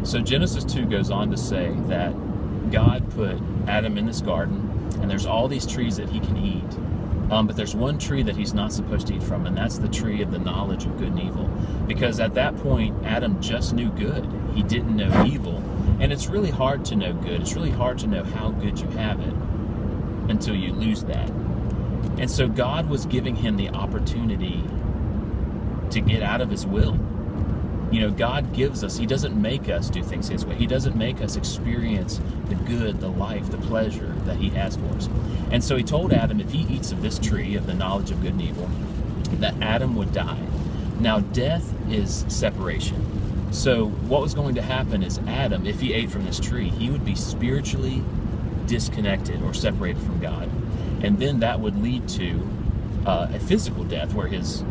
So Genesis 2 goes on to say that God put Adam in this garden, and there's all these trees that he can eat. But there's one tree that he's not supposed to eat from, and that's the tree of the knowledge of good and evil. Because at that point, Adam just knew good. He didn't know evil. And it's really hard to know good. It's really hard to know how good you have it until you lose that. And so God was giving him the opportunity to get out of his will. You know, God gives us, he doesn't make us do things his way. He doesn't make us experience the good, the life, the pleasure that he has for us. And so he told Adam, if he eats of this tree of the knowledge of good and evil, that Adam would die. Now, death is separation. So what was going to happen is Adam, if he ate from this tree, he would be spiritually disconnected or separated from God. And then that would lead to a physical death where his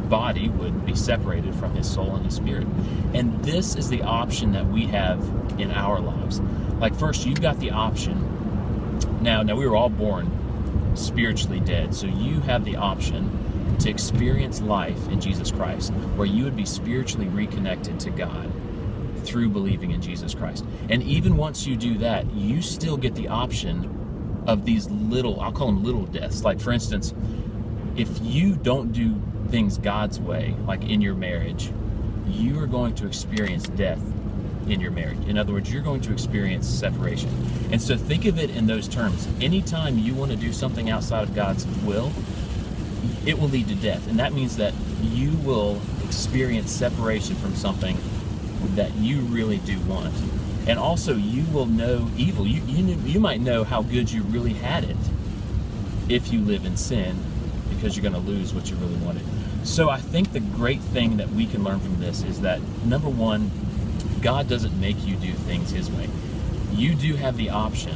body would be separated from his soul and his spirit. And this is the option that we have in our lives. Like, first, you've got the option. Now we were all born spiritually dead, so you have the option to experience life in Jesus Christ, where you would be spiritually reconnected to God through believing in Jesus Christ. And even once you do that, you still get the option of these little, I'll call them little deaths. Like, for instance, if you don't do things God's way, like in your marriage, you are going to experience death in your marriage. In other words, you're going to experience separation. And so think of it in those terms. Anytime you want to do something outside of God's will, it will lead to death. And that means that you will experience separation from something that you really do want. And also, you will know evil. You might know how good you really had it if you live in sin, because you're going to lose what you really wanted. So I think the great thing that we can learn from this is that, number one, God doesn't make you do things his way. You do have the option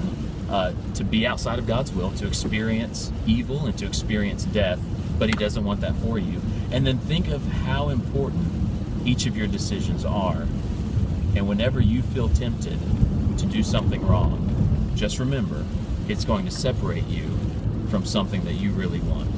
to be outside of God's will, to experience evil and to experience death, but he doesn't want that for you. And then think of how important each of your decisions are. And whenever you feel tempted to do something wrong, just remember, it's going to separate you from something that you really want.